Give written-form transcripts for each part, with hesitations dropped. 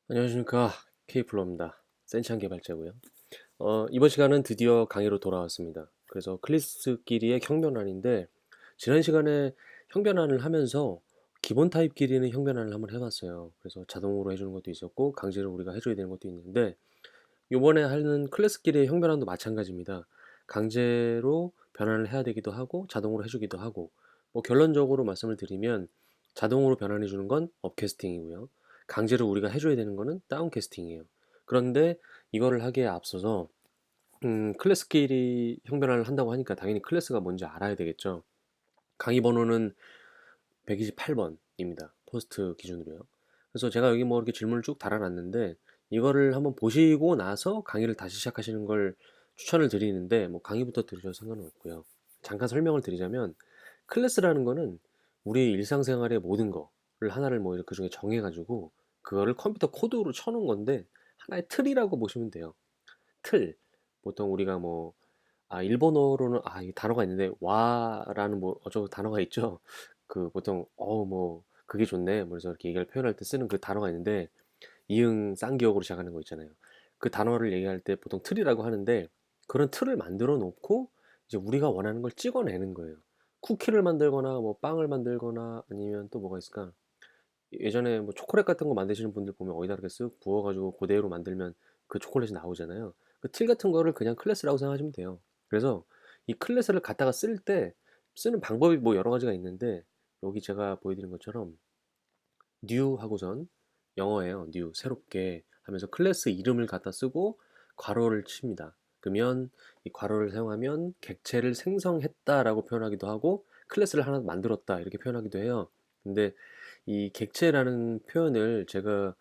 안녕하십니까. K플로입니다. 센치한 개발자고요. 이번 시간은 드디어 강의로 돌아왔습니다. 그래서 클래스끼리의 형변환인데 지난 시간에 형변환을 하면서 기본 타입끼리는 형변환을 한번 해봤어요. 그래서 자동으로 해주는 것도 있었고 강제로 우리가 해줘야 되는 것도 있는데 이번에 하는 클래스끼리의 형변환도 마찬가지입니다. 강제로 변환을 해야 되기도 하고 자동으로 해주기도 하고 뭐 결론적으로 말씀을 드리면 자동으로 변환해 주는 건 업캐스팅이고요. 강제로 우리가 해줘야 되는 거는 다운캐스팅이에요. 그런데 이거를 하기에 앞서서 클래스끼리 형변환을 한다고 하니까 당연히 클래스가 뭔지 알아야 되겠죠. 강의 번호는 128번입니다. 포스트 기준으로요. 그래서 제가 여기 뭐 이렇게 질문을 쭉 달아놨는데 이거를 한번 보시고 나서 강의를 다시 시작하시는 걸 추천을 드리는데 뭐 강의부터 들으셔도 상관은 없고요. 잠깐 설명을 드리자면 클래스라는 거는 우리 일상생활의 모든 거를 하나를 뭐 그 중에 정해가지고 그거를 컴퓨터 코드로 쳐놓은 건데 하나의 틀이라고 보시면 돼요. 틀. 보통 우리가 뭐 일본어로는 이 단어가 있는데 와라는 뭐 어쩌고 단어가 있죠. 그 보통 뭐 그게 좋네. 뭐 그래서 이렇게 얘기를 표현할 때 쓰는 그 단어가 있는데 이응 쌍기역으로 시작하는 거 있잖아요. 그 단어를 얘기할 때 보통 틀이라고 하는데 그런 틀을 만들어 놓고 이제 우리가 원하는 걸 찍어내는 거예요. 쿠키를 만들거나 뭐 빵을 만들거나 아니면 또 뭐가 있을까? 예전에 뭐 초콜릿 같은 거 만드시는 분들 보면 어디다 이렇게 쓱 부어가지고 그대로 만들면 그 초콜릿이 나오잖아요. 그 틀 같은 거를 그냥 클래스라고 생각하시면 돼요. 그래서 이 클래스를 갖다가 쓸 때 쓰는 방법이 뭐 여러 가지가 있는데 여기 제가 보여드린 것처럼 new 하고선 영어예요. new 새롭게 하면서 클래스 이름을 갖다 쓰고 괄호를 칩니다. 그러면 이 괄호를 사용하면 객체를 생성했다라고 표현하기도 하고 클래스를 하나 만들었다 이렇게 표현하기도 해요. 근데 이 객체라는 표현을 제가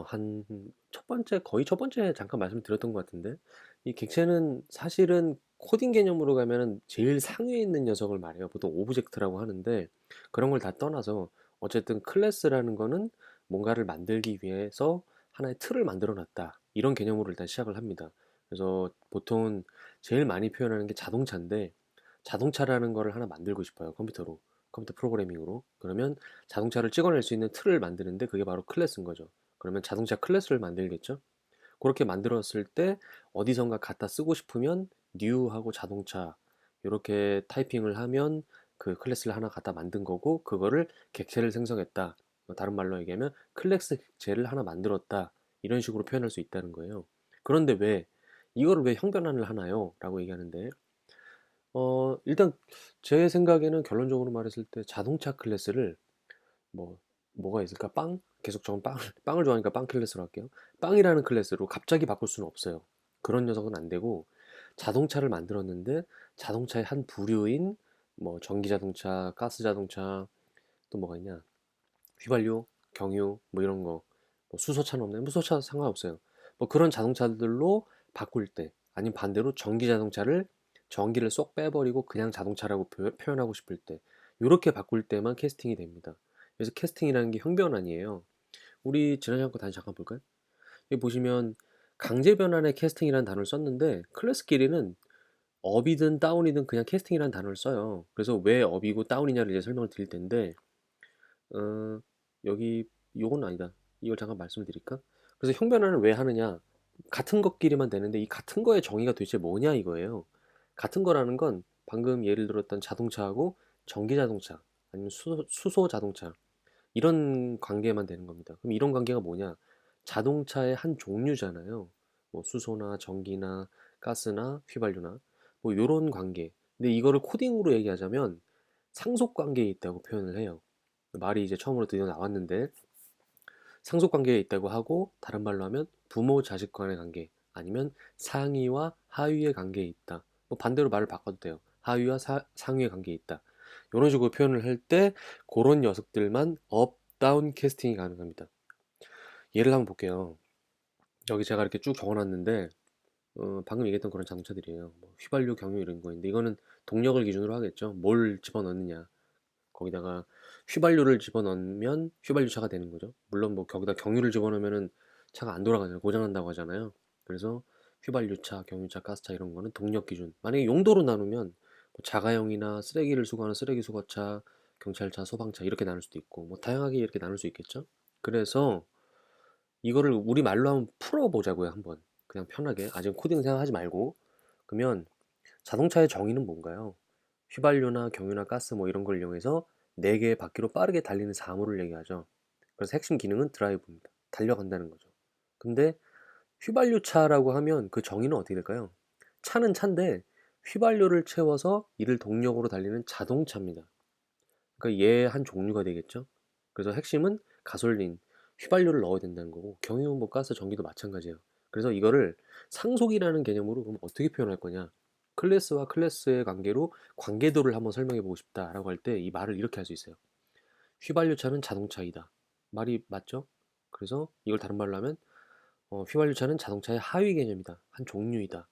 한 첫 번째, 거의 첫 번째 잠깐 말씀드렸던 것 같은데, 이 객체는 사실은 코딩 개념으로 가면은 제일 상위에 있는 녀석을 말해요. 보통 오브젝트라고 하는데, 그런 걸 다 떠나서, 어쨌든 클래스라는 거는 뭔가를 만들기 위해서 하나의 틀을 만들어 놨다. 이런 개념으로 일단 시작을 합니다. 그래서 보통 제일 많이 표현하는 게 자동차인데, 자동차라는 거를 하나 만들고 싶어요. 컴퓨터로. 컴퓨터 프로그래밍으로. 그러면 자동차를 찍어낼 수 있는 틀을 만드는데 그게 바로 클래스인 거죠. 그러면 자동차 클래스를 만들겠죠. 그렇게 만들었을 때 어디선가 갖다 쓰고 싶으면 new하고 자동차 이렇게 타이핑을 하면 그 클래스를 하나 갖다 만든 거고 그거를 객체를 생성했다. 다른 말로 얘기하면 클래스 객체를 하나 만들었다. 이런 식으로 표현할 수 있다는 거예요. 그런데 왜 이거를 왜 형변환을 하나요? 라고 얘기하는데 일단 제 생각에는 결론적으로 말했을 때 자동차 클래스를 뭐 뭐가 있을까? 빵? 계속 저는 빵을 빵을 좋아하니까 빵 클래스로 할게요. 빵이라는 클래스로 갑자기 바꿀 수는 없어요. 그런 녀석은 안 되고 자동차를 만들었는데 자동차의 한 부류인 뭐 전기 자동차, 가스 자동차 또 뭐가 있냐? 휘발유, 경유 뭐 이런 거. 뭐 수소차는 없네. 뭐 수소차 상관없어요. 뭐 그런 자동차들로 바꿀 때 아니면 반대로 전기 자동차를 전기를 쏙 빼버리고 그냥 자동차라고 표현하고 싶을 때 이렇게 바꿀 때만 캐스팅이 됩니다. 그래서 캐스팅이라는 게 형변환이에요. 우리 지난해 거 다시 잠깐 볼까요? 여기 보시면 강제 변환에 캐스팅이라는 단어를 썼는데 클래스끼리는 업이든 다운이든 그냥 캐스팅이라는 단어를 써요. 그래서 왜 업이고 다운이냐를 이제 설명을 드릴 텐데 어, 여기 요건 아니다. 이걸 잠깐 말씀을 드릴까? 그래서 형변환을 왜 하느냐? 같은 것끼리만 되는데 이 같은 거의 정의가 도대체 뭐냐 이거예요. 같은 거라는 건 방금 예를 들었던 자동차하고 전기 자동차 아니면 수소 자동차 이런 관계만 되는 겁니다. 그럼 이런 관계가 뭐냐? 자동차의 한 종류잖아요. 뭐 수소나 전기나 가스나 휘발유나 뭐 이런 관계. 근데 이거를 코딩으로 얘기하자면 상속 관계에 있다고 표현을 해요. 말이 이제 처음으로 드디어 나왔는데 상속 관계에 있다고 하고 다른 말로 하면 부모 자식 간의 관계 아니면 상위와 하위의 관계에 있다. 뭐 반대로 말을 바꿔도 돼요. 하위와 상위의 관계에 있다. 이런 식으로 표현을 할 때 그런 녀석들만 업, 다운 캐스팅이 가능합니다. 예를 한번 볼게요. 여기 제가 이렇게 쭉 적어놨는데 방금 얘기했던 그런 자동차들이에요. 뭐 휘발유, 경유 이런 거인데 이거는 동력을 기준으로 하겠죠. 뭘 집어넣느냐. 거기다가 휘발유를 집어넣으면 휘발유차가 되는 거죠. 물론 뭐 거기다 경유를 집어넣으면은 차가 안 돌아가잖아요. 고장난다고 하잖아요. 그래서 휘발유차, 경유차, 가스차 이런 거는 동력 기준. 만약에 용도로 나누면 뭐 자가용이나 쓰레기를 수거하는 쓰레기 수거차, 경찰차, 소방차 이렇게 나눌 수도 있고 뭐 다양하게 이렇게 나눌 수 있겠죠. 그래서 이거를 우리말로 한번 풀어보자고요, 한번. 그냥 편하게. 아직 코딩 생각하지 말고. 그러면 자동차의 정의는 뭔가요? 휘발유나 경유나 가스 뭐 이런 걸 이용해서 4개의 바퀴로 빠르게 달리는 사물을 얘기하죠. 그래서 핵심 기능은 드라이브입니다. 달려간다는 거죠. 근데 휘발유차라고 하면 그 정의는 어떻게 될까요? 차는 차인데 휘발유를 채워서 이를 동력으로 달리는 자동차입니다. 그러니까 얘 한 종류가 되겠죠. 그래서 핵심은 가솔린, 휘발유를 넣어야 된다는 거고 경유, 뭐 가스, 전기도 마찬가지예요. 그래서 이거를 상속이라는 개념으로 그럼 어떻게 표현할 거냐? 클래스와 클래스의 관계로 관계도를 한번 설명해 보고 싶다라고 할 때 이 말을 이렇게 할 수 있어요. 휘발유차는 자동차이다. 말이 맞죠? 그래서 이걸 다른 말로 하면 휘발유차는 자동차의 하위 개념이다. 한 종류이다.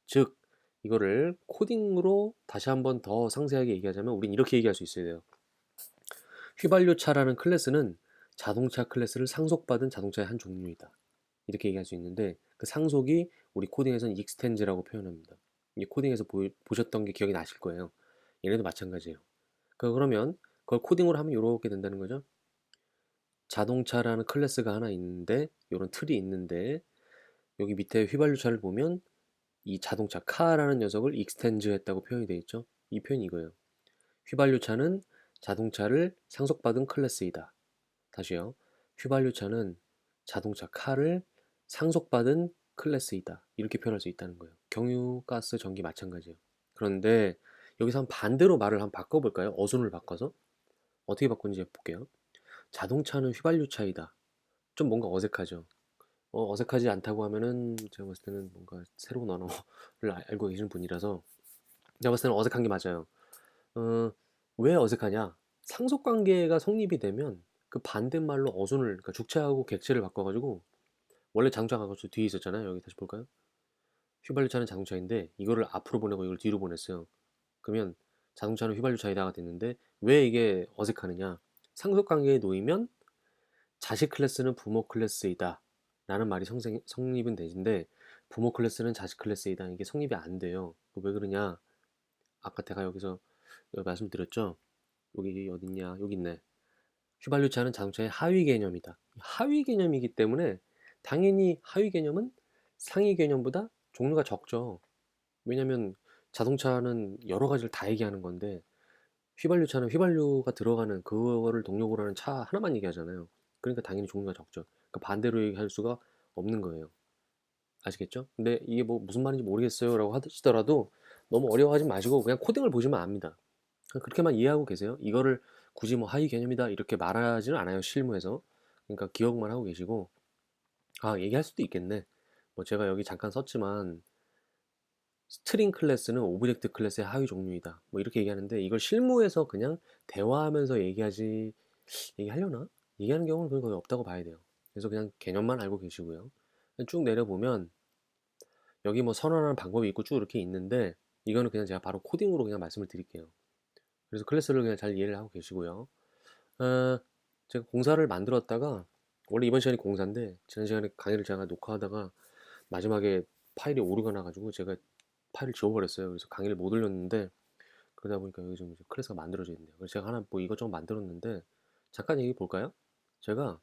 즉 이거를 코딩으로 다시 한번 더 상세하게 얘기하자면 우린 이렇게 얘기할 수 있어야 돼요. 휘발유차라는 클래스는 자동차 클래스를 상속받은 자동차의 한 종류이다. 이렇게 얘기할 수 있는데 그 상속이 우리 코딩에서는 익스텐즈라고 표현합니다. 이 코딩에서 보셨던 게 기억이 나실 거예요. 얘네도 마찬가지예요. 그러면 그걸 코딩으로 하면 이렇게 된다는 거죠. 자동차라는 클래스가 하나 있는데 이런 틀이 있는데 여기 밑에 휘발유차를 보면 이 자동차 카라는 녀석을 익스텐즈 했다고 표현이 되어 있죠. 이 표현이 이거예요. 휘발유차는 자동차를 상속받은 클래스이다. 다시요. 휘발유차는 자동차 카를 상속받은 클래스이다. 이렇게 표현할 수 있다는 거예요. 경유, 가스, 전기 마찬가지예요. 그런데 여기서 한 반대로 말을 한번 바꿔볼까요? 어순을 바꿔서 어떻게 바꾸는지 볼게요. 자동차는 휘발유차이다. 좀 뭔가 어색하죠. 어색하지 않다고 하면은 제가 봤을 때는 뭔가 새로운 언어를 알고 계시는 분이라서 제가 봤을 때는 어색한 게 맞아요. 어, 왜 어색하냐? 상속관계가 성립이 되면 그 반대말로 어순을, 그러니까 주체하고 객체를 바꿔가지고 원래 자동차가 뒤에 있었잖아요. 여기 다시 볼까요? 휘발유차는 자동차인데 이거를 앞으로 보내고 이걸 뒤로 보냈어요. 그러면 자동차는 휘발유차이다가 됐는데 왜 이게 어색하느냐? 상속관계에 놓이면 자식 클래스는 부모 클래스이다 라는 말이 성립은 되는데 부모 클래스는 자식 클래스이다 이게 성립이 안 돼요. 왜 그러냐? 아까 제가 여기서 말씀드렸죠. 여기 어딨냐? 여기 있네. 휘발유차는 자동차의 하위 개념이다. 하위 개념이기 때문에 당연히 하위 개념은 상위 개념보다 종류가 적죠. 왜냐면 자동차는 여러 가지를 다 얘기하는 건데 휘발유차는 휘발유가 들어가는 그거를 동력으로 하는 차 하나만 얘기하잖아요. 그러니까 당연히 종류가 적죠. 그러니까 반대로 얘기할 수가 없는 거예요. 아시겠죠? 근데 이게 뭐 무슨 말인지 모르겠어요 라고 하시더라도 너무 어려워하지 마시고 그냥 코딩을 보시면 압니다. 그렇게만 이해하고 계세요. 이거를 굳이 뭐 하위 개념이다 이렇게 말하지는 않아요. 실무에서. 그러니까 기억만 하고 계시고 얘기할 수도 있겠네. 뭐 제가 여기 잠깐 썼지만 스트링 클래스는 오브젝트 클래스의 하위 종류이다. 뭐 이렇게 얘기하는데 이걸 실무에서 그냥 대화하면서 얘기하려나? 얘기하는 경우는 거의 없다고 봐야 돼요. 그래서 그냥 개념만 알고 계시고요. 쭉 내려보면 여기 뭐 선언하는 방법이 있고 쭉 이렇게 있는데 이거는 그냥 제가 바로 코딩으로 그냥 말씀을 드릴게요. 그래서 클래스를 그냥 잘 이해를 하고 계시고요. 어, 제가 공사를 만들었다가 원래 이번 시간이 공사인데 지난 시간에 강의를 제가 녹화하다가 마지막에 파일이 오류가 나가지고 제가 파일을 지워버렸어요. 그래서 강의를 못 올렸는데 그러다 보니까 여기 좀 이제 클래스가 만들어져 있네요. 그래서 제가 하나 뭐 이것저것 만들었는데 잠깐 얘기 볼까요? 제가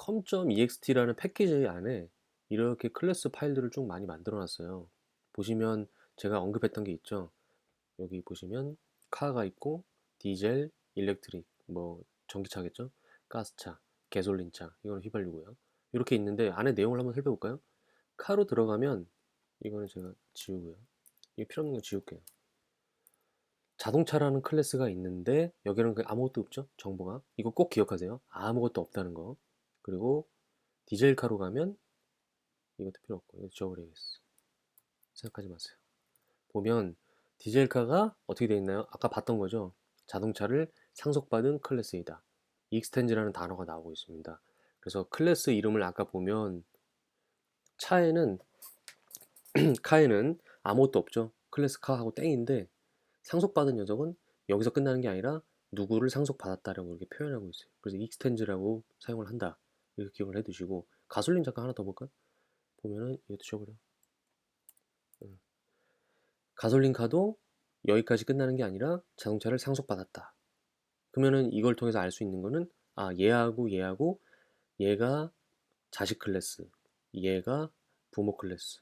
com.ext라는 패키지 안에 이렇게 클래스 파일들을 쭉 많이 만들어 놨어요. 보시면 제가 언급했던 게 있죠. 여기 보시면 카가 있고 디젤, 일렉트릭, 뭐 전기차겠죠? 가스차, 개솔린차, 이거는 휘발유고요. 이렇게 있는데 안에 내용을 한번 살펴볼까요? 카로 들어가면 이거는 제가 지우고요. 이게 필요 없는 거 지울게요. 자동차라는 클래스가 있는데 여기는 아무것도 없죠? 정보가. 이거 꼭 기억하세요. 아무것도 없다는 거. 그리고 디젤카로 가면 이것도 필요 없고 이거 지워버려야겠어. 생각하지 마세요. 보면 디젤카가 어떻게 되어 있나요? 아까 봤던 거죠. 자동차를 상속받은 클래스이다. 익스텐즈라는 단어가 나오고 있습니다. 그래서 클래스 이름을 아까 보면 차에는 카에는 아무것도 없죠. 클래스 카하고 땡인데 상속받은 녀석은 여기서 끝나는 게 아니라 누구를 상속받았다라고 이렇게 표현하고 있어요. 그래서 익스텐즈라고 사용을 한다. 이렇게 기억을 해두시고 가솔린 잠깐 하나 더 볼까? 보면은 이것도 지워버려. 가솔린 카도 여기까지 끝나는 게 아니라 자동차를 상속받았다. 그러면은 이걸 통해서 알 수 있는 거는 얘하고 얘하고 얘가 자식 클래스, 얘가 부모 클래스.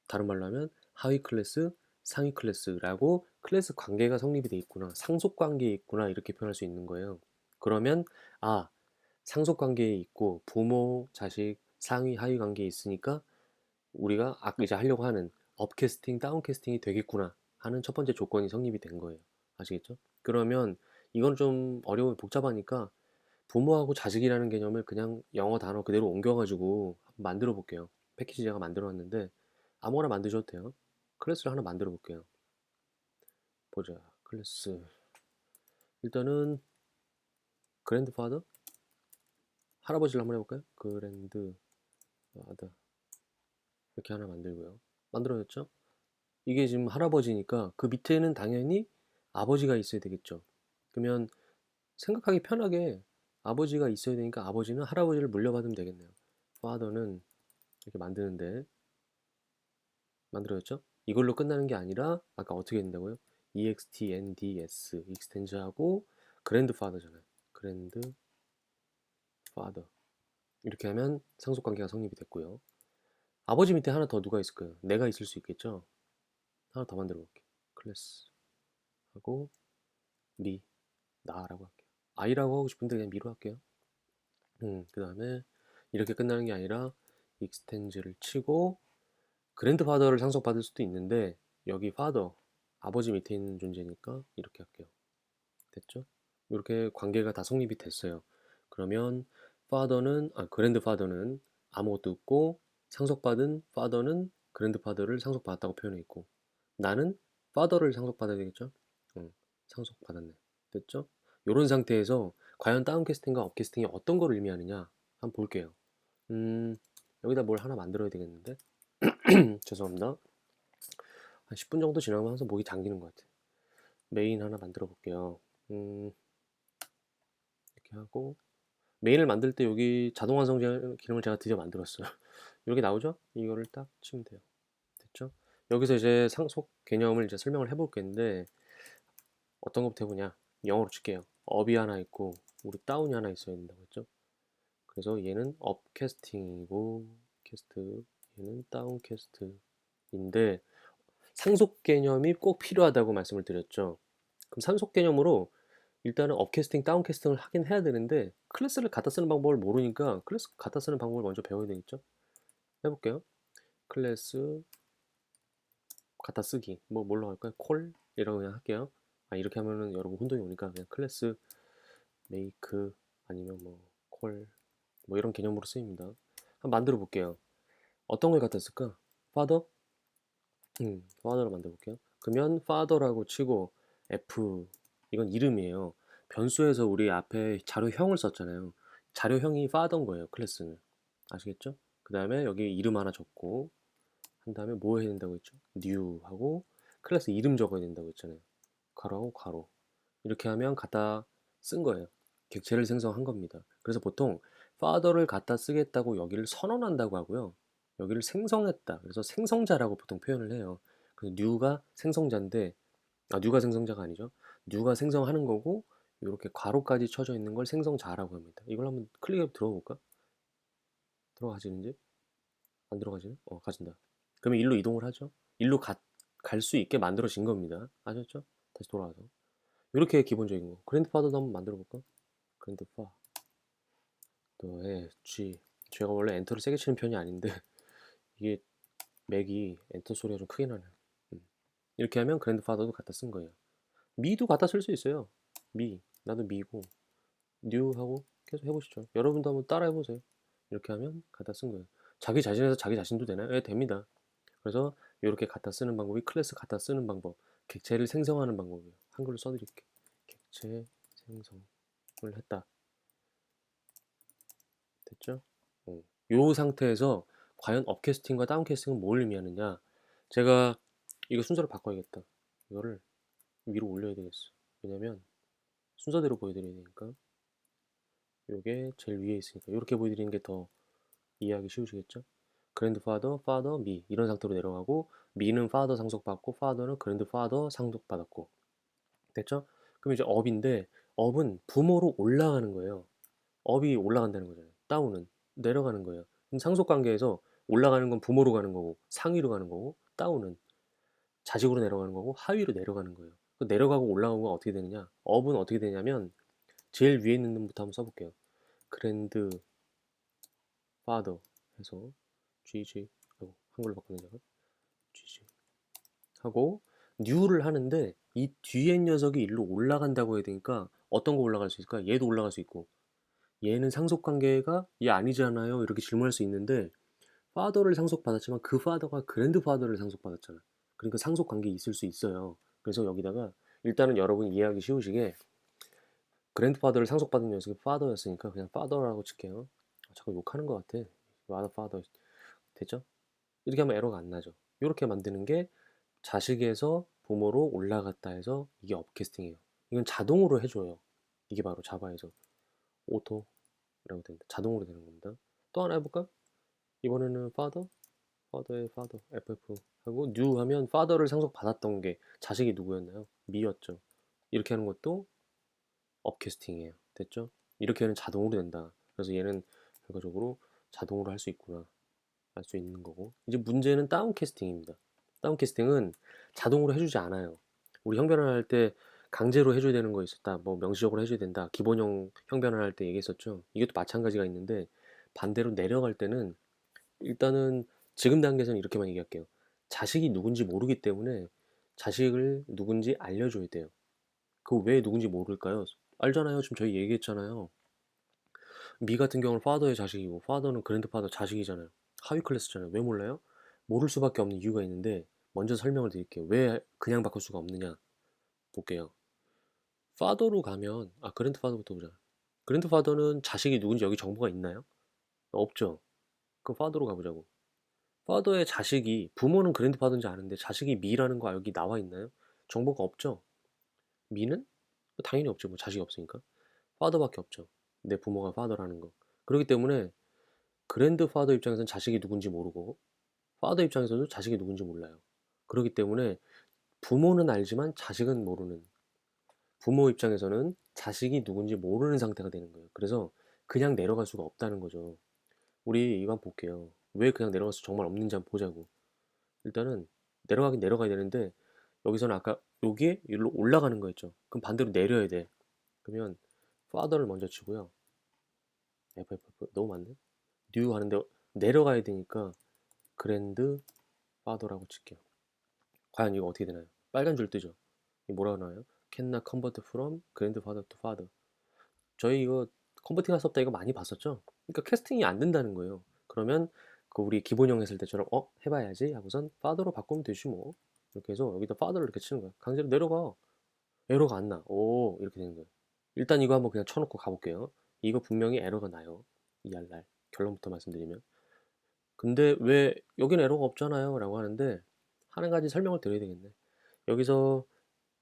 다른 말로 하면 하위 클래스, 상위 클래스라고 클래스 관계가 성립이 돼 있구나, 상속 관계에 있구나 이렇게 표현할 수 있는 거예요. 그러면 아, 상속 관계에 있고 부모, 자식, 상위, 하위 관계에 있으니까 우리가 이제 하려고 하는 업캐스팅, 다운캐스팅이 되겠구나 하는 첫 번째 조건이 성립이 된 거예요. 아시겠죠? 그러면 이건 좀 어려워 복잡하니까 부모하고 자식이라는 개념을 그냥 영어 단어 그대로 옮겨가지고 한번 만들어 볼게요. 패키지 제가 만들어 놨는데 아무거나 만드셔도 돼요. 클래스를 하나 만들어 볼게요. 보자. 클래스. 일단은 그랜드파더? 할아버지를 한번 해볼까요? 그랜드파더. 이렇게 하나 만들고요. 만들어졌죠? 이게 지금 할아버지니까 그 밑에는 당연히 아버지가 있어야 되겠죠. 그러면 생각하기 편하게 아버지가 있어야 되니까 아버지는 할아버지를 물려받으면 되겠네요. father는 이렇게 만드는데 만들어졌죠? 이걸로 끝나는 게 아니라 아까 어떻게 된다고요? extnds extend하고 grandfather잖아요. grandfather 이렇게 하면 상속관계가 성립이 됐고요. 아버지 밑에 하나 더 누가 있을까요? 내가 있을 수 있겠죠? 하나 더 만들어 볼게요. 클래스 하고 미 나라고 할게요. 아이라고 하고 싶은데 그냥 미로 할게요. 그 다음에 이렇게 끝나는 게 아니라 extend를 치고 그랜드파더를 상속받을 수도 있는데 여기 파더 아버지 밑에 있는 존재니까 이렇게 할게요. 됐죠? 이렇게 관계가 다 성립이 됐어요. 그러면 그랜드파더는 아무것도 없고 상속받은 파더는 그랜드파더를 상속받았다고 표현해 있고 나는 파더를 상속받아야 되겠죠? 상속받았네. 됐죠? 이런 상태에서 과연 다운캐스팅과 업캐스팅이 어떤 걸 의미하느냐 한번 볼게요. 여기다 뭘 하나 만들어야 되겠는데 죄송합니다. 한 10분 정도 지나면 항상 목이 잠기는 것 같아요. 메인 하나 만들어 볼게요. 이렇게 하고 메인을 만들 때 여기 자동 완성 기능을 제가 드디어 만들었어요. 이렇게 나오죠? 이거를 딱 치면 돼요. 됐죠? 여기서 이제 상속 개념을 이제 설명을 해볼 건데 어떤 것부터 해보냐? 영어로 칠게요. 업이 하나 있고 우리 다운이 하나 있어야 된다고 했죠? 그래서 얘는 업 캐스팅이고 캐스트 얘는 다운 캐스트인데 상속 개념이 꼭 필요하다고 말씀을 드렸죠. 그럼 상속 개념으로 일단은 업캐스팅, 다운캐스팅을 하긴 해야 되는데 클래스를 갖다 쓰는 방법을 모르니까 클래스 갖다 쓰는 방법을 먼저 배워야 되겠죠? 해볼게요. 클래스 갖다 쓰기 뭐 뭘로 할까요? 콜? 이라고 그냥 할게요. 이렇게 하면은 여러분 혼동이 오니까 그냥 클래스 make 아니면 뭐 콜 뭐 이런 개념으로 쓰입니다. 한번 만들어 볼게요. 어떤 걸 갖다 쓸까? father? father로 만들어 볼게요. 그러면 father라고 치고 f 이건 이름이에요. 변수에서 우리 앞에 자료형을 썼잖아요. 자료형이 father인 거예요. 클래스는 아시겠죠? 그 다음에 여기 이름 하나 적고 한 다음에 뭐 해야 된다고 했죠? new 하고 클래스 이름 적어야 된다고 했잖아요. 괄호하고 괄호 이렇게 하면 갖다 쓴 거예요. 객체를 생성한 겁니다. 그래서 보통 father를 갖다 쓰겠다고 여기를 선언한다고 하고요. 여기를 생성했다. 그래서 생성자라고 보통 표현을 해요. 그래서 new가 생성자인데 new가 생성자가 아니죠. new가 생성하는 거고 이렇게 괄호까지 쳐져 있는 걸 생성자라고 합니다. 이걸 한번 클릭해 들어볼까? 들어가지는지? 안 들어가지네? 가진다. 그러면 일로 이동을 하죠. 일로 갈 수 있게 만들어진 겁니다. 아셨죠? 다시 돌아와서 이렇게 기본적인 거. 그랜드파더도 한번 만들어 볼까? 그랜드파 더에 G. 제가 원래 엔터를 세게 치는 편이 아닌데 이게 맥이 엔터 소리가 좀 크게 나네요. 이렇게 하면 그랜드파더도 갖다 쓴 거예요. 미도 갖다 쓸 수 있어요. 미 나도 미고 뉴 하고 계속 해보시죠. 여러분도 한번 따라 해보세요. 이렇게 하면 갖다 쓴 거예요. 자기 자신에서 자기 자신도 되나요? 네, 됩니다. 그래서 이렇게 갖다 쓰는 방법이 클래스 갖다 쓰는 방법, 객체를 생성하는 방법이에요. 한글로 써드릴게요. 객체 생성을 했다. 됐죠? 이 상태에서 과연 업캐스팅과 다운캐스팅은 뭘 의미하느냐? 제가 이거 순서를 바꿔야겠다. 이거를 위로 올려야 되겠어. 왜냐면 순서대로 보여드려야 되니까. 이게 제일 위에 있으니까 이렇게 보여드리는 게 더 이해하기 쉬우시겠죠? 그랜드파더, 파더, 미 이런 상태로 내려가고 미는 파더 상속받고 파더는 그랜드파더 상속받았고 됐죠? 그럼 이제 업인데 업은 부모로 올라가는 거예요. 업이 올라간다는 거잖아요. 다운은 내려가는 거예요. 상속 관계에서 올라가는 건 부모로 가는 거고 상위로 가는 거고 다운은 자식으로 내려가는 거고 하위로 내려가는 거예요. 그 내려가고 올라가고 가 어떻게 되느냐? 업은 어떻게 되냐면 제일 위에 있는 놈부터 한번 써볼게요. 그랜드 파더 해서 GG 하고 한글로 바꾸는 거 GG 하고 뉴를 하는데 이 뒤에 녀석이 일로 올라간다고 해야 되니까 어떤 거 올라갈 수 있을까? 얘도 올라갈 수 있고 얘는 상속 관계가 얘 아니잖아요 이렇게 질문할 수 있는데 파더를 상속받았지만 그 파더가 그랜드 파더를 상속받았잖아. 그러니까 상속 관계 있을 수 있어요. 그래서 여기다가 일단은 여러분 이해하기 쉬우시게 그랜드 파더를 상속받은 녀석이 파더였으니까 그냥 파더라고 칠게요. 자꾸 욕하는 것 같아. 파더 파더 됐죠? 이렇게 하면 에러가 안 나죠. 이렇게 만드는 게 자식에서 부모로 올라갔다 해서 이게 업캐스팅이에요. 이건 자동으로 해줘요. 이게 바로 자바에서 오토라고 된다. 자동으로 되는 겁니다. 또 하나 해볼까? 이번에는 father, father의 father, FF 하고 new 하면 father를 상속받았던 게 자식이 누구였나요? 미였죠. 이렇게 하는 것도 업캐스팅이에요. 됐죠? 이렇게 하면 자동으로 된다. 그래서 얘는 결과적으로 자동으로 할 수 있구나. 할 수 있는 거고. 이제 문제는 다운캐스팅입니다. 다운캐스팅은 자동으로 해주지 않아요. 우리 형변환할 때 강제로 해줘야 되는 거 있었다. 뭐 명시적으로 해줘야 된다. 기본형 형변환할 때 얘기했었죠. 이것도 마찬가지가 있는데 반대로 내려갈 때는 일단은 지금 단계에서는 이렇게만 얘기할게요. 자식이 누군지 모르기 때문에 자식을 누군지 알려줘야 돼요. 그 왜 누군지 모를까요? 알잖아요. 지금 저희 얘기했잖아요. 미 같은 경우는 파더의 자식이고 파더는 그랜드파더 자식이잖아요. 하위 클래스잖아요. 왜 몰라요? 모를 수밖에 없는 이유가 있는데 먼저 설명을 드릴게요. 왜 그냥 바꿀 수가 없느냐 볼게요. 파더로 가면 그랜드파더부터 보자. 그랜드파더는 자식이 누군지 여기 정보가 있나요? 없죠. 그럼 파더로 가보자고. 파더의 자식이 부모는 그랜드파더인지 아는데 자식이 미라는 거 여기 나와 있나요? 정보가 없죠. 미는 당연히 없죠. 뭐 자식이 없으니까. 파더밖에 없죠. 내 부모가 파더라는 거. 그렇기 때문에 그랜드파더 입장에서는 자식이 누군지 모르고 파더 입장에서도 자식이 누군지 몰라요. 그렇기 때문에 부모는 알지만 자식은 모르는 부모 입장에서는 자식이 누군지 모르는 상태가 되는 거예요. 그래서 그냥 내려갈 수가 없다는 거죠. 우리 이거 한번 볼게요. 왜 그냥 내려갈 수 정말 없는지 한번 보자고. 일단은 내려가긴 내려가야 되는데 여기서는 아까 여기에 일로 올라가는 거 있죠. 그럼 반대로 내려야 돼. 그러면 father를 먼저 치고요. FFF 너무 많네. new 하는데 내려가야 되니까 grand father라고 칠게요. 과연 이거 어떻게 되나요? 빨간 줄 뜨죠. 이 뭐라고 나와요? Cannot convert from grandfather to father. 저희 이거 컨버팅 할 수 없다 이거 많이 봤었죠? 그러니까 캐스팅이 안 된다는 거예요. 그러면 그 우리 기본형 했을 때처럼 해봐야지 하고선 father로 바꾸면 되지 뭐. 이렇게 해서 여기다 father를 이렇게 치는 거야. 강제로 내려가. 에러가 안 나. 오, 이렇게 되는 거예요. 일단 이거 한번 그냥 쳐놓고 가볼게요. 이거 분명히 에러가 나요. ER날. 결론부터 말씀드리면. 근데 왜 여기는 에러가 없잖아요. 라고 하는데 한 가지 설명을 드려야 되겠네. 여기서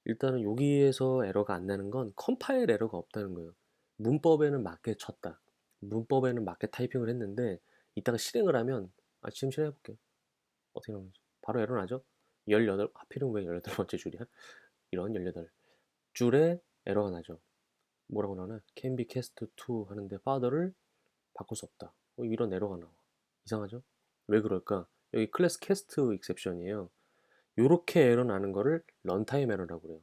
일단은 여기에서 에러가 안 나는 건 컴파일 에러가 없다는 거예요. 문법에는 맞게 쳤다. 문법에는 맞게 타이핑을 했는데 이따가 실행을 하면 지금 실행해 볼게요. 어떻게 나오는지. 바로 에러 나죠? 18, 하필은 왜 18번째 줄이야? 이런 18줄에 에러가 나죠. 뭐라고 나오나? can be cast to 하는데 father를 바꿀 수 없다. 이런 에러가 나와. 이상하죠? 왜 그럴까? 여기 클래스 캐스트 익셉션이에요. 요렇게 에러 나는 거를 런타임 에러라고 그래요.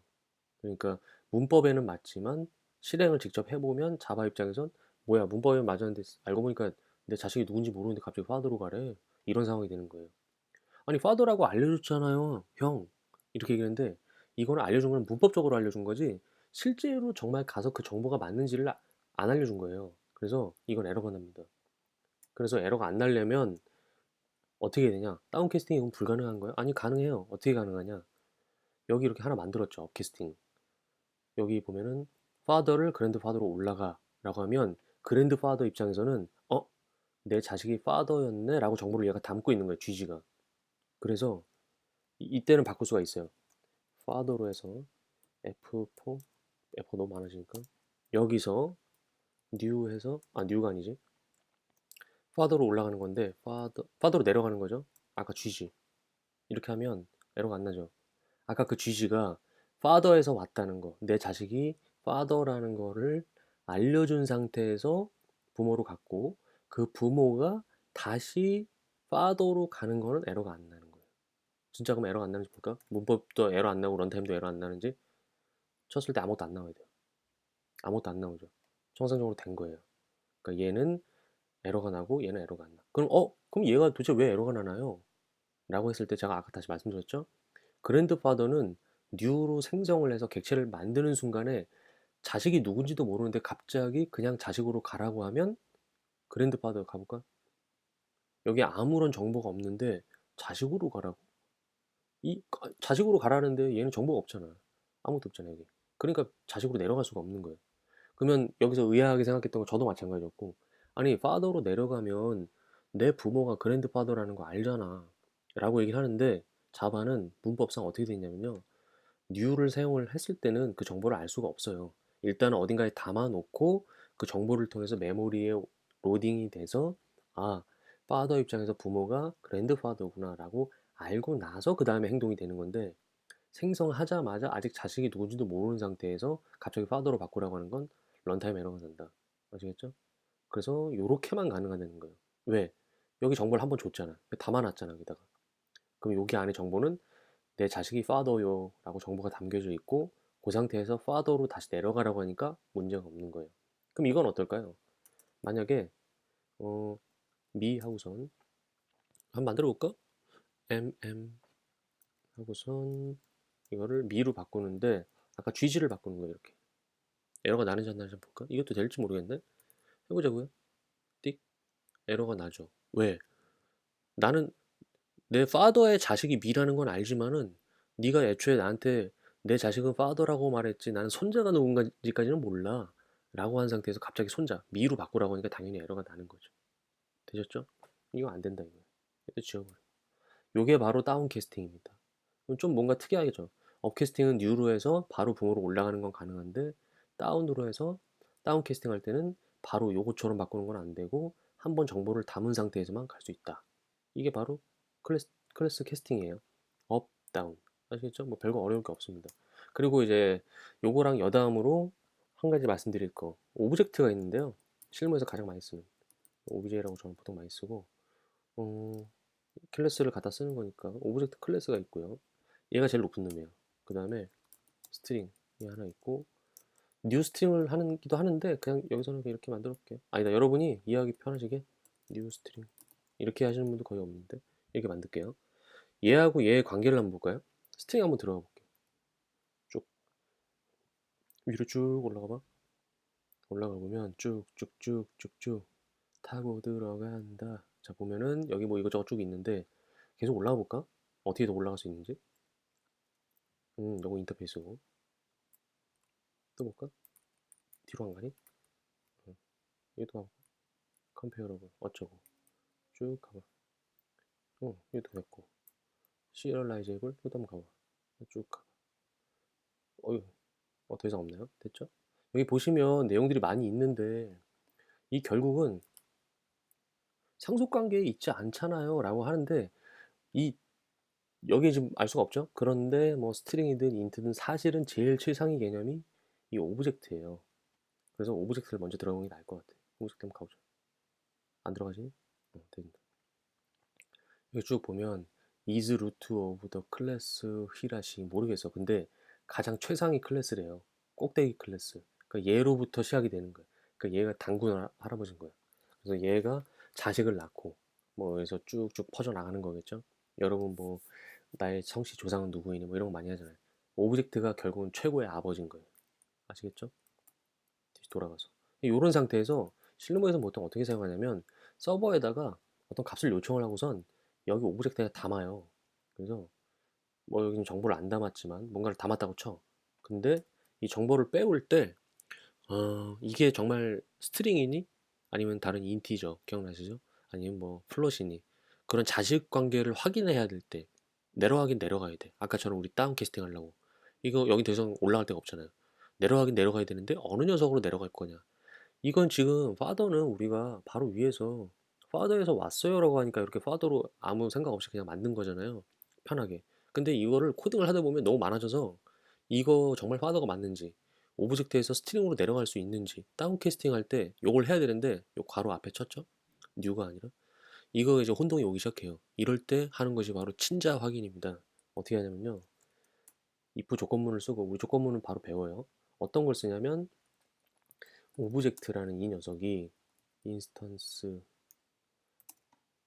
그러니까 문법에는 맞지만 실행을 직접 해보면 자바 입장에선 뭐야 문법에 맞았는데 알고 보니까 내 자식이 누군지 모르는데 갑자기 파더로 가래. 이런 상황이 되는 거예요. 아니 파더라고 알려줬잖아요 형. 이렇게 얘기했는데 이거는 알려준 건 문법적으로 알려준 거지 실제로 정말 가서 그 정보가 맞는지를 안 알려준 거예요. 그래서 이건 에러가 납니다. 그래서 에러가 안 나려면 어떻게 해야 되냐? 다운캐스팅이 이건 불가능한 거예요? 아니 가능해요. 어떻게 가능하냐? 여기 이렇게 하나 만들었죠. 업캐스팅. 여기 보면은 father를 grandfather로 올라가 라고 하면 grandfather 입장에서는 내 자식이 father였네 라고 정보를 얘가 담고 있는 거예요. GG가. 그래서 이때는 바꿀 수가 있어요. father로 해서 F4 F4 너무 많아지니까 여기서 new 해서 new가 아니지. father로 올라가는 건데 father로 내려가는 거죠. 아까 GG. 이렇게 하면 에러가 안 나죠. 아까 그 GG가 father에서 왔다는 거, 내 자식이 father라는 거를 알려준 상태에서 부모로 갔고 그 부모가 다시 father로 가는 거는 에러가 안 나는 거예요. 진짜 그럼 에러가 안 나는지 볼까? 문법도 에러 안 나고 런타임도 에러 안 나는지 쳤을 때 아무것도 안 나와야 돼요. 아무것도 안 나오죠. 정상적으로 된 거예요. 그러니까 얘는 에러가 나고 얘는 에러가 안 나. 그럼 얘가 도대체 왜 에러가 나나요? 라고 했을 때 제가 아까 다시 말씀드렸죠? 그랜드파더는 뉴로 생성을 해서 객체를 만드는 순간에 자식이 누군지도 모르는데 갑자기 그냥 자식으로 가라고 하면 그랜드파더 가볼까? 여기 아무런 정보가 없는데 자식으로 가라고? 자식으로 가라는데 얘는 정보가 없잖아. 아무것도 없잖아 여기. 그러니까 자식으로 내려갈 수가 없는 거예요. 그러면 여기서 의아하게 생각했던 건 저도 마찬가지였고, 아니 파더로 내려가면 내 부모가 그랜드파더라는 거 알잖아 라고 얘기를 하는데, 자바는 문법상 어떻게 돼 있냐면요, new를 사용을 했을 때는 그 정보를 알 수가 없어요. 일단은 어딘가에 담아놓고 그 정보를 통해서 메모리에 로딩이 돼서, 아, 파더 입장에서 부모가 그랜드파더구나 라고 알고 나서 그 다음에 행동이 되는 건데, 생성하자마자 아직 자식이 누군지도 모르는 상태에서 갑자기 파더로 바꾸라고 하는 건 런타임 에러가 난다. 아시겠죠? 그래서 요렇게만 가능하다는 거예요. 왜? 여기 정보를 한번 줬잖아. 담아놨잖아, 여기다가. 그럼 여기 안에 정보는 내 자식이 father요 라고 정보가 담겨져 있고, 그 상태에서 father로 다시 내려가라고 하니까 문제가 없는 거예요. 그럼 이건 어떨까요? 만약에 미 하고선 한번 만들어 볼까? mm 하고선 이거를 미로 바꾸는데, 아까 GG를 바꾸는 거예요. 이렇게 에러가 나는지 안 나는지 한번 볼까? 이것도 될지 모르겠네. 해보자고요. 띡, 에러가 나죠. 왜? 나는 내 father의 자식이 미라는 건 알지만은, 네가 애초에 나한테 내 자식은 father라고 말했지 나는 손자가 누군가지까지는 몰라 라고 한 상태에서 갑자기 손자 미로 바꾸라고 하니까 당연히 에러가 나는 거죠. 되셨죠? 이거 안 된다 이거. 이거 지워버려. 요게 바로 다운캐스팅입니다. 좀 뭔가 특이하죠. 업캐스팅은 뉴로 해서 바로 붕으로 올라가는 건 가능한데, 다운으로 해서 다운캐스팅 할 때는 바로 요거처럼 바꾸는 건 안 되고 한번 정보를 담은 상태에서만 갈 수 있다. 이게 바로 클래스 캐스팅이에요. 업, 다운. 아시겠죠? 뭐 별거 어려울 게 없습니다. 그리고 이제 요거랑 여담으로 한 가지 말씀드릴 거. 오브젝트가 있는데요. 실무에서 가장 많이 쓰는 OBJ라고 저는 보통 많이 쓰고, 어, 클래스를 갖다 쓰는 거니까 오브젝트 클래스가 있고요. 얘가 제일 높은 놈이에요. 그 다음에 스트링이 하나 있고, 뉴 스트링을 하기도 하는데 그냥 여기서는 그냥 이렇게 만들어 볼게요. 아니다, 여러분이 이해하기 편하시게 뉴 스트링 이렇게 하시는 분도 거의 없는데 이렇게 만들게요. 얘하고 얘의 관계를 한번 볼까요? 스트링 한번 들어가 볼게요. 쭉 위로 쭉 올라가 봐. 올라가 보면 쭉쭉쭉쭉쭉 타고 들어간다. 자, 보면은 여기 뭐 이것저것 쭉 있는데 계속 올라가 볼까? 어떻게 더 올라갈 수 있는지. 요거 인터페이스고. 또 볼까? 뒤로 안 가니? 얘도 가고, 컴페어러블 어쩌고 쭉 가봐. 얘도 됐고, 시리얼라이제이블 이것도 한번 가봐. 쭉 가봐. 어휴, 더 이상 없나요? 됐죠? 여기 보시면 내용들이 많이 있는데, 이 결국은 상속관계에 있지 않잖아요 라고 하는데, 이 여기 지금 알 수가 없죠. 그런데 뭐 스트링이든 인트든 사실은 제일 최상위 개념이 이 오브젝트예요. 그래서 오브젝트를 먼저 들어가는 게 나을 것 같아요. 오브젝트 한번 가보죠. 안 들어가지? 된다. 여기 쭉 보면 is root of the class 히라시 모르겠어. 근데 가장 최상위 클래스래요. 꼭대기 클래스. 그러니까 얘로부터 시작이 되는 거예요. 그러니까 얘가 당군 할아버지인 거예요. 그래서 얘가 자식을 낳고 뭐 여기서 쭉쭉 퍼져 나가는 거겠죠. 여러분 뭐 나의 성씨 조상은 누구이니 뭐 이런 거 많이 하잖아요. 오브젝트가 결국은 최고의 아버지인 거예요. 아시겠죠? 다시 돌아가서 이런 상태에서 실무에서 보통 어떻게 사용하냐면, 서버에다가 어떤 값을 요청을 하고선 여기 오브젝트에 담아요. 그래서 뭐 여기는 정보를 안 담았지만 뭔가를 담았다고 쳐. 근데 이 정보를 빼올 때 이게 정말 스트링이니 아니면 다른 인티저 기억나시죠? 아니면 뭐 플롯이니, 그런 자식 관계를 확인해야 될 때 내려가긴 내려가야 돼. 아까처럼 우리 다운 캐스팅 하려고 이거 여기 더 이상 올라갈 데가 없잖아요. 내려가긴 내려가야 되는데 어느 녀석으로 내려갈 거냐. 이건 지금 파더는 우리가 바로 위에서 파더에서 왔어요라고 하니까 이렇게 파더로 아무 생각 없이 그냥 만든 거잖아요. 편하게. 근데 이거를 코딩을 하다 보면 너무 많아져서 이거 정말 파더가 맞는지, 오브젝트에서 스트링으로 내려갈 수 있는지 다운캐스팅 할 때 요걸 해야 되는데 요 괄호 앞에 쳤죠? 뉴가 아니라 이거 이제 혼동이 오기 시작해요. 이럴 때 하는 것이 바로 친자 확인입니다. 어떻게 하냐면요. if 조건문을 쓰고, 우리 조건문은 바로 배워요. 어떤 걸 쓰냐면 오브젝트라는 이 녀석이 인스턴스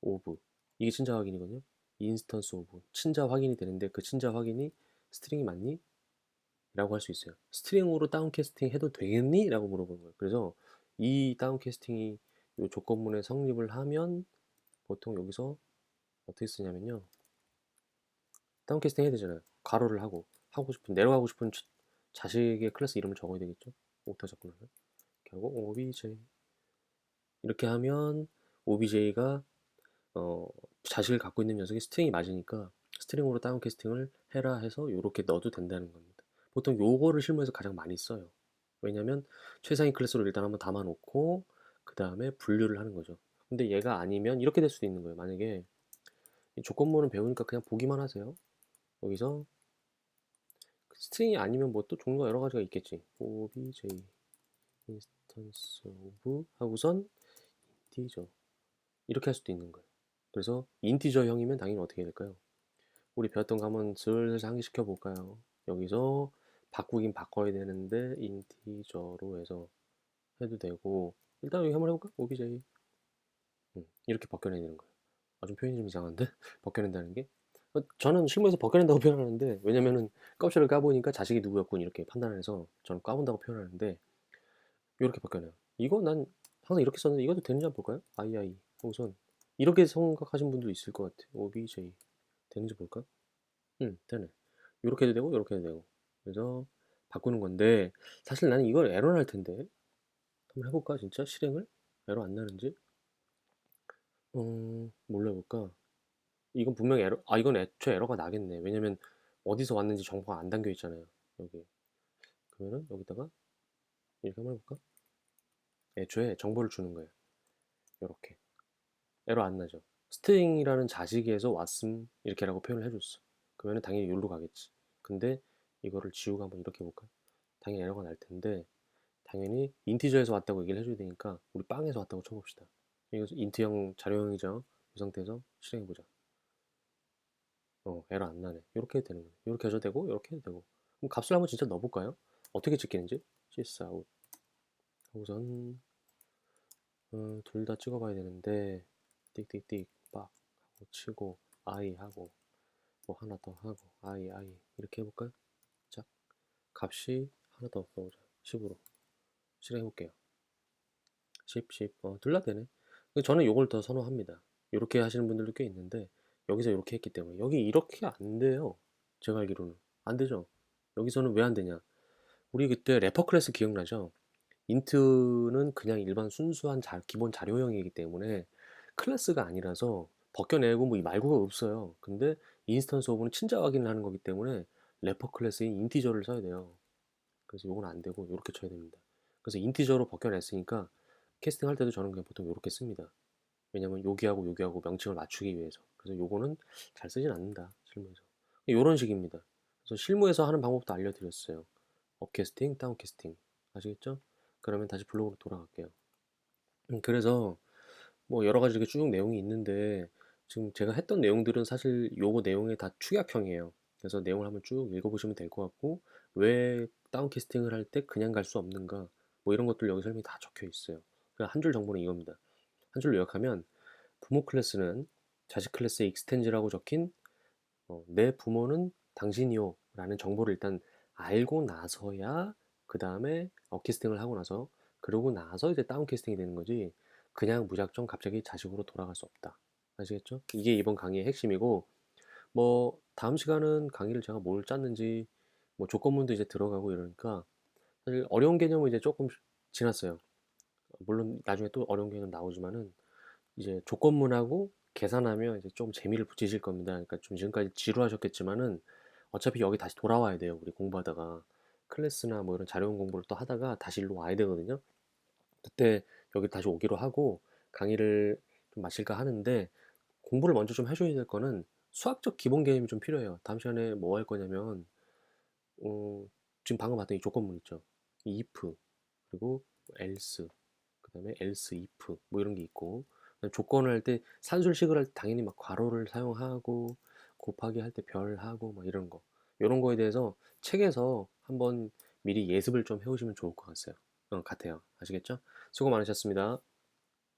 오브, 이게 친자 확인이거든요. 인스턴스 오브 친자 확인이 되는데, 그 친자 확인이 스트링이 맞니? 라고 할 수 있어요. 스트링으로 다운캐스팅 해도 되겠니? 라고 물어보는 거예요. 그래서 이 다운캐스팅이 이 조건문에 성립을 하면 보통 여기서 어떻게 쓰냐면요. 다운캐스팅 해야 되잖아요. 괄호를 하고 싶은, 내려가고 싶은 자식의 클래스 이름을 적어야 되겠죠. 오타 적고 나면 이렇게 하고 obj, 이렇게 하면 obj가 자식을 갖고 있는 녀석이 스트링이 맞으니까 스트링으로 다운캐스팅을 해라 해서 이렇게 넣어도 된다는 겁니다. 보통 요거를 실무에서 가장 많이 써요. 왜냐면 최상위 클래스로 일단 한번 담아놓고 그 다음에 분류를 하는 거죠. 근데 얘가 아니면 이렇게 될 수도 있는 거예요. 만약에 이 조건문을 배우니까 그냥 보기만 하세요. 여기서 스트링이 아니면 뭐 또 종류가 여러 가지가 있겠지. obj instance of 하고선 인티저, 이렇게 할 수도 있는 거예요. 그래서 인티저형이면 당연히 어떻게 해야 될까요? 우리 배웠던 거 한번 슬슬 상기시켜 볼까요? 여기서 바꾸긴 바꿔야 되는데 인티저로 해서 해도 되고, 일단 여기 한번 해볼까? obj 이렇게 벗겨내야 되는 거예요. 아, 좀 표현이 좀 이상한데? 벗겨낸다는 게? 저는 실무에서 벗겨낸다고 표현하는데, 왜냐면은 껍질을 까보니까 자식이 누구였군 이렇게 판단을 해서 저는 까본다고 표현하는데, 이렇게 벗겨내요. 이거 난 항상 이렇게 썼는데 이것도 되는지 한번 볼까요? II 우선 이렇게 생각하신 분도 있을 것 같아. obj 되는지 볼까? 되네. 이렇게 해도 되고 이렇게 해도 되고. 그래서 바꾸는 건데, 사실 나는 이걸 에러 날 텐데 한번 해볼까 진짜 실행을? 에러 안 나는지? 뭘로 해볼까? 이건 분명히 에러, 아 이건 애초에 에러가 나겠네. 왜냐면 어디서 왔는지 정보가 안 담겨 있잖아요. 여기. 그러면은 여기다가 이렇게 한번 해볼까? 애초에 정보를 주는 거예요. 이렇게. 에러 안 나죠. 스트링이라는 자식에서 왔음 이렇게라고 표현을 해줬어. 그러면 당연히 여기로 가겠지. 근데 이거를 지우고 한번 이렇게 해볼까? 당연히 에러가 날 텐데, 당연히 인티저에서 왔다고 얘기를 해줘야 되니까 우리 빵에서 왔다고 쳐봅시다. 이거 인트형 자료형이죠. 이 상태에서 실행해보자. 에러 안 나네. 이렇게 해도 되는 거예요. 이렇게 해도 되고 이렇게 해도 되고. 그럼 값을 한번 진짜 넣어볼까요? 어떻게 찍히는지? sysout 우선 둘 다 찍어봐야 되는데, 띡띡띡 빡 하고 치고 i 하고 뭐 하나 더 하고 i 이렇게 해볼까요? 자, 값이 하나 더 넣어보자. 10으로 실행해볼게요. 10 둘 다 되네. 저는 이걸 더 선호합니다. 이렇게 하시는 분들도 꽤 있는데, 여기서 이렇게 했기 때문에 여기 이렇게 안 돼요. 제가 알기로는 안 되죠. 여기서는 왜 안 되냐? 우리 그때 래퍼 클래스 기억나죠? 인트는 그냥 일반 순수한 기본 자료형이기 때문에 클래스가 아니라서 벗겨내고 뭐 이 말고가 없어요. 근데 인스턴스 오브는 친자 확인을 하는 거기 때문에 래퍼 클래스인 인티저를 써야 돼요. 그래서 이건 안 되고 이렇게 쳐야 됩니다. 그래서 인티저로 벗겨냈으니까 캐스팅 할 때도 저는 그냥 보통 이렇게 씁니다. 왜냐면 여기하고 여기하고 명칭을 맞추기 위해서. 그래서 요거는 잘 쓰진 않는다, 실무에서. 이런 식입니다. 그래서 실무에서 하는 방법도 알려드렸어요. 업캐스팅, 다운캐스팅. 아시겠죠? 그러면 다시 블로그로 돌아갈게요. 그래서 뭐 여러 가지 이렇게 쭉 내용이 있는데, 지금 제가 했던 내용들은 사실 요거 내용의 다 축약형이에요. 그래서 내용을 한번 쭉 읽어보시면 될 것 같고, 왜 다운캐스팅을 할 때 그냥 갈 수 없는가, 뭐 이런 것들 여기 설명이 다 적혀 있어요. 한 줄 정보는 이겁니다. 한 줄로 요약하면, 부모 클래스는 자식 클래스의 익스텐즈라고 적힌 내 부모는 당신이요 라는 정보를 일단 알고 나서야, 그 다음에 업캐스팅을 하고 나서, 그러고 나서 이제 다운캐스팅이 되는 거지, 그냥 무작정 갑자기 자식으로 돌아갈 수 없다. 아시겠죠? 이게 이번 강의의 핵심이고, 뭐 다음 시간은 강의를 제가 뭘 짰는지, 뭐 조건문도 이제 들어가고 이러니까 사실 어려운 개념은 이제 조금 지났어요. 물론 나중에 또 어려운 개념 나오지만은 이제 조건문하고 계산하면 이제 좀 재미를 붙이실 겁니다. 그러니까 좀 지금까지 지루하셨겠지만은 어차피 여기 다시 돌아와야 돼요. 우리 공부하다가 클래스나 뭐 이런 자료형 공부를 또 하다가 다시 일로 와야 되거든요. 그때 여기 다시 오기로 하고 강의를 좀 마칠까 하는데, 공부를 먼저 좀 해줘야 될 거는 수학적 기본 개념이 좀 필요해요. 다음 시간에 뭐 할 거냐면, 지금 방금 봤던 이 조건문 있죠. 이 if 그리고 else, 그 다음에 else if 뭐 이런 게 있고, 조건을 할 때 산술식을 할 때 당연히 막 괄호를 사용하고 곱하기 할 때 별 하고 막 이런 거. 요런 거에 대해서 책에서 한번 미리 예습을 좀 해 오시면 좋을 것 같아요. 아시겠죠? 수고 많으셨습니다.